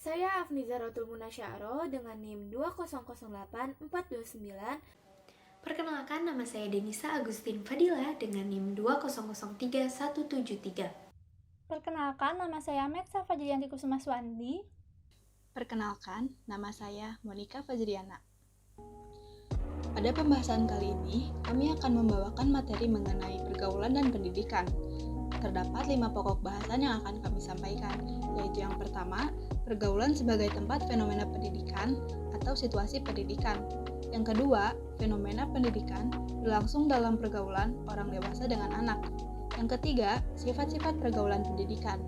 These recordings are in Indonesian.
Saya Afniza Rotul Munasyaro dengan NIM 2008429. Perkenalkan, nama saya Denisa Agustin Fadila dengan NIM 2003173. Perkenalkan, nama saya Metsa Fajriyanti Kusuma Swandi. Perkenalkan, nama saya Monika Fajriana. Pada pembahasan kali ini, kami akan membawakan materi mengenai pergaulan dan pendidikan. Terdapat 5 pokok bahasan yang akan kami sampaikan, yaitu yang pertama, pergaulan sebagai tempat fenomena pendidikan atau situasi pendidikan. Yang kedua, fenomena pendidikan berlangsung dalam pergaulan orang dewasa dengan anak. Yang ketiga, sifat-sifat pergaulan pendidikan.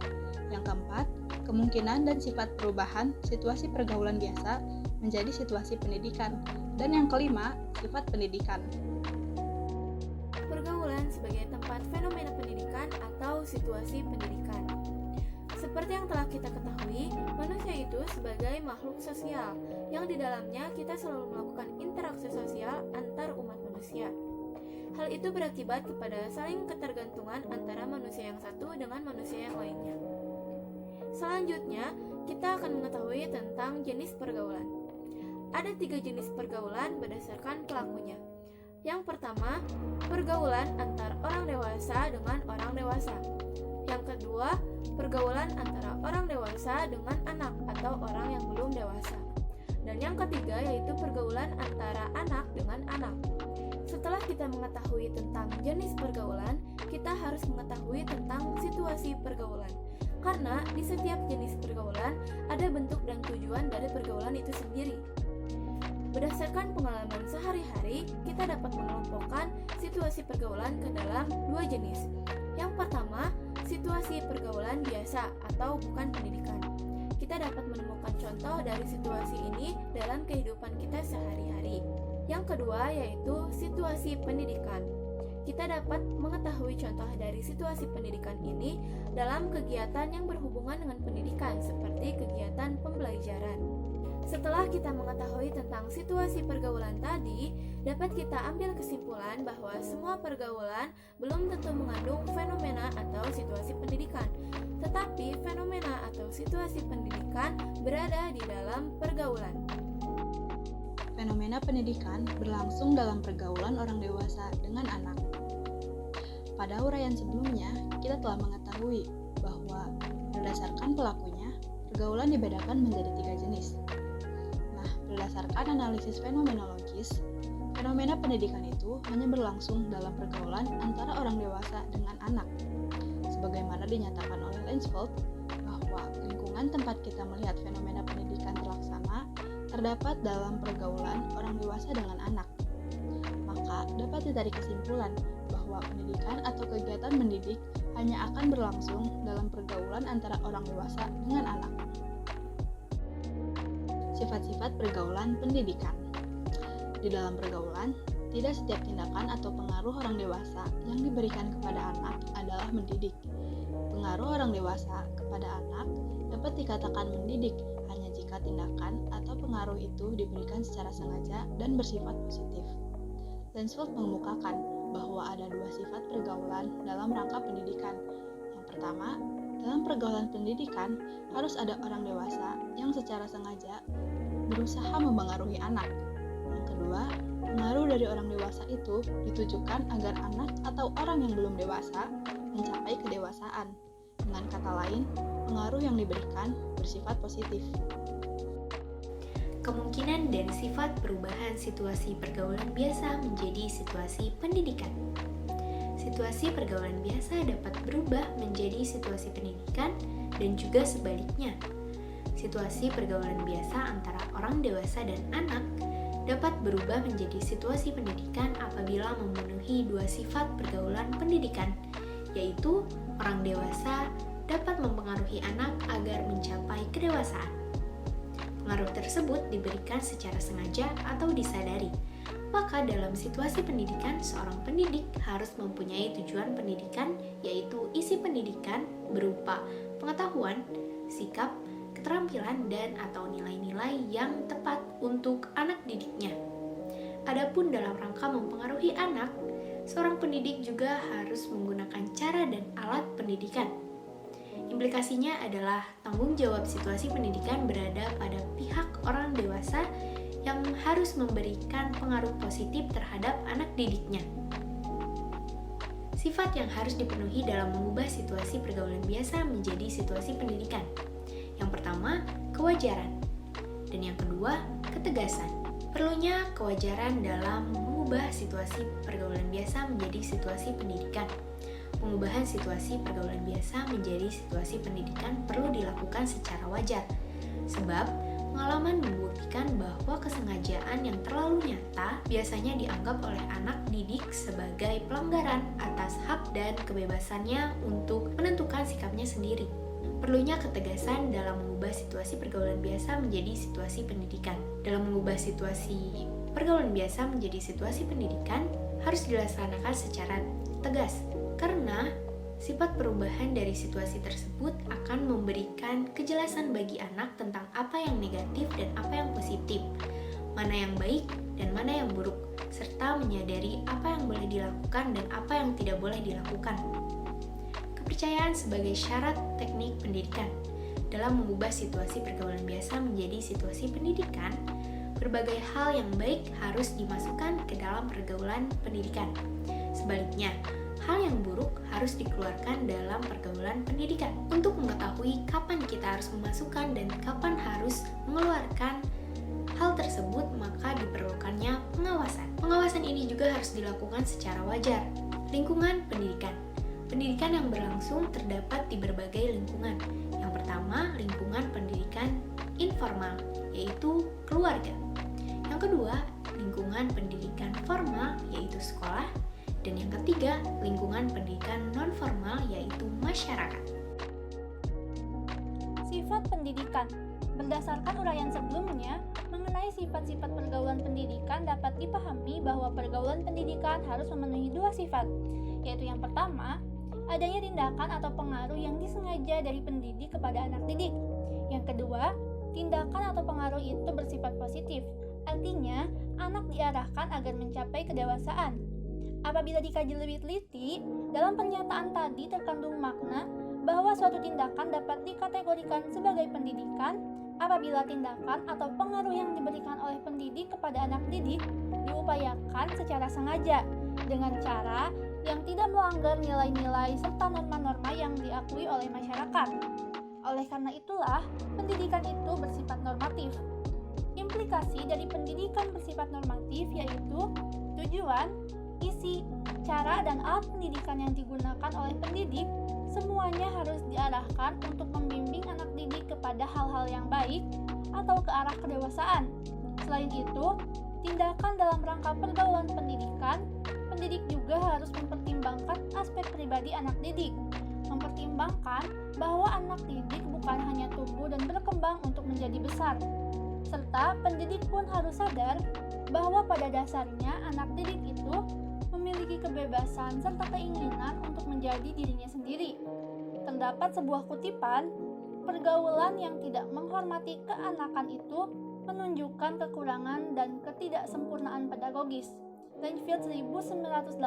Yang keempat, kemungkinan dan sifat perubahan situasi pergaulan biasa menjadi situasi pendidikan. Dan yang kelima, sifat pendidikan. Pergaulan sebagai tempat fenomena pendidikan atau situasi pendidikan. Seperti yang telah kita ketahui, manusia itu sebagai makhluk sosial, yang di dalamnya kita selalu melakukan interaksi sosial antar umat manusia. Hal itu berakibat kepada saling ketergantungan antara manusia yang satu dengan manusia yang lainnya. Selanjutnya, kita akan mengetahui tentang jenis pergaulan. Ada 3 jenis pergaulan berdasarkan pelakunya. Yang pertama, pergaulan antar orang dewasa dengan orang dewasa. Yang kedua, pergaulan antara orang dewasa dengan anak atau orang yang belum dewasa. Dan yang ketiga yaitu pergaulan antara anak dengan anak. Setelah kita mengetahui tentang jenis pergaulan, kita harus mengetahui tentang situasi pergaulan. Karena di setiap jenis pergaulan ada bentuk dan tujuan dari pergaulan itu sendiri. Berdasarkan pengalaman sehari-hari, kita dapat mengelompokkan situasi pergaulan ke dalam 2 jenis. Yang pertama, situasi pergaulan biasa atau bukan pendidikan. Kita dapat menemukan contoh dari situasi ini dalam kehidupan kita sehari-hari. Yang kedua yaitu situasi pendidikan. Kita dapat mengetahui contoh dari situasi pendidikan ini dalam kegiatan yang berhubungan dengan pendidikan seperti kegiatan pembelajaran. Setelah kita mengetahui tentang situasi pergaulan tadi, dapat kita ambil kesimpulan bahwa semua pergaulan belum tentu mengandung fenomena atau situasi pendidikan, tetapi fenomena atau situasi pendidikan berada di dalam pergaulan. Fenomena pendidikan berlangsung dalam pergaulan orang dewasa dengan anak. Pada uraian sebelumnya, kita telah mengetahui bahwa berdasarkan pelakunya, pergaulan dibedakan menjadi 3 jenis. Berdasarkan analisis fenomenologis, fenomena pendidikan itu hanya berlangsung dalam pergaulan antara orang dewasa dengan anak. Sebagaimana dinyatakan oleh Lansfeld, bahwa lingkungan tempat kita melihat fenomena pendidikan terlaksana terdapat dalam pergaulan orang dewasa dengan anak. Maka dapat ditarik kesimpulan bahwa pendidikan atau kegiatan mendidik hanya akan berlangsung dalam pergaulan antara orang dewasa dengan anak. Sifat-sifat pergaulan pendidikan. Di dalam pergaulan, tidak setiap tindakan atau pengaruh orang dewasa yang diberikan kepada anak adalah mendidik. Pengaruh orang dewasa kepada anak dapat dikatakan mendidik hanya jika tindakan atau pengaruh itu diberikan secara sengaja dan bersifat positif. Lansfeld mengemukakan bahwa ada 2 sifat pergaulan dalam rangka pendidikan. Yang pertama, dalam pergaulan pendidikan, harus ada orang dewasa yang secara sengaja berusaha mempengaruhi anak. Yang kedua, pengaruh dari orang dewasa itu ditujukan agar anak atau orang yang belum dewasa mencapai kedewasaan. Dengan kata lain, pengaruh yang diberikan bersifat positif. Kemungkinan dan sifat perubahan situasi pergaulan biasa menjadi situasi pendidikan. Situasi pergaulan biasa dapat berubah menjadi situasi pendidikan dan juga sebaliknya. Situasi pergaulan biasa antara orang dewasa dan anak dapat berubah menjadi situasi pendidikan apabila memenuhi 2 sifat pergaulan pendidikan, yaitu orang dewasa dapat mempengaruhi anak agar mencapai kedewasaan. Pengaruh tersebut diberikan secara sengaja atau disadari. Maka dalam situasi pendidikan, seorang pendidik harus mempunyai tujuan pendidikan, yaitu isi pendidikan berupa pengetahuan, sikap, keterampilan, dan atau nilai-nilai yang tepat untuk anak didiknya. Adapun dalam rangka mempengaruhi anak, seorang pendidik juga harus menggunakan cara dan alat pendidikan. Implikasinya adalah tanggung jawab situasi pendidikan berada pada pihak orang dewasa yang harus memberikan pengaruh positif terhadap anak didiknya. Sifat yang harus dipenuhi dalam mengubah situasi pergaulan biasa menjadi situasi pendidikan. Yang pertama, kewajaran. Dan yang kedua, ketegasan. Perlunya kewajaran dalam mengubah situasi pergaulan biasa menjadi situasi pendidikan. Pengubahan situasi pergaulan biasa menjadi situasi pendidikan perlu dilakukan secara wajar, sebab pengalaman membuktikan bahwa kesengajaan yang terlalu nyata biasanya dianggap oleh anak didik sebagai pelanggaran atas hak dan kebebasannya untuk menentukan sikapnya sendiri. Perlunya ketegasan dalam mengubah situasi pergaulan biasa menjadi situasi pendidikan. Dalam mengubah situasi pergaulan biasa menjadi situasi pendidikan harus dilaksanakan secara tegas, karena sifat perubahan dari situasi tersebut akan memberikan kejelasan bagi anak tentang apa yang negatif dan apa yang positif, mana yang baik dan mana yang buruk, serta menyadari apa yang boleh dilakukan dan apa yang tidak boleh dilakukan. Kepercayaan sebagai syarat teknik pendidikan. Dalam mengubah situasi pergaulan biasa menjadi situasi pendidikan, berbagai hal yang baik harus dimasukkan ke dalam pergaulan pendidikan. Sebaliknya, hal yang buruk harus dikeluarkan dalam pergaulan pendidikan. Untuk mengetahui kapan kita harus memasukkan dan kapan harus mengeluarkan hal tersebut, maka diperlukannya pengawasan. Pengawasan ini juga harus dilakukan secara wajar. Lingkungan pendidikan. Pendidikan yang berlangsung terdapat di berbagai lingkungan. Yang pertama, lingkungan pendidikan informal, yaitu keluarga. Yang kedua, lingkungan pendidikan formal, yaitu sekolah. Dan yang ketiga, lingkungan pendidikan non-formal, yaitu masyarakat. Sifat pendidikan. Berdasarkan uraian sebelumnya, mengenai sifat-sifat pergaulan pendidikan dapat dipahami bahwa pergaulan pendidikan harus memenuhi dua sifat, yaitu yang pertama, adanya tindakan atau pengaruh yang disengaja dari pendidik kepada anak didik. Yang kedua, tindakan atau pengaruh itu bersifat positif, artinya anak diarahkan agar mencapai kedewasaan. Apabila dikaji lebih teliti, dalam pernyataan tadi terkandung makna bahwa suatu tindakan dapat dikategorikan sebagai pendidikan apabila tindakan atau pengaruh yang diberikan oleh pendidik kepada anak didik diupayakan secara sengaja dengan cara yang tidak melanggar nilai-nilai serta norma-norma yang diakui oleh masyarakat. Oleh karena itulah, pendidikan itu bersifat normatif. Implikasi dari pendidikan bersifat normatif yaitu tujuan, isi, cara, dan alat pendidikan yang digunakan oleh pendidik semuanya harus diarahkan untuk membimbing anak didik kepada hal-hal yang baik atau ke arah kedewasaan. Selain itu, tindakan dalam rangka pergaulan pendidikan, pendidik juga harus mempertimbangkan aspek pribadi anak didik, mempertimbangkan bahwa anak didik bukan hanya tumbuh dan berkembang untuk menjadi besar, serta pendidik pun harus sadar bahwa pada dasarnya anak didik itu memiliki kebebasan serta keinginan untuk menjadi dirinya sendiri. Terdapat sebuah kutipan, pergaulan yang tidak menghormati keanakan itu menunjukkan kekurangan dan ketidaksempurnaan pedagogis. Renfield 1980.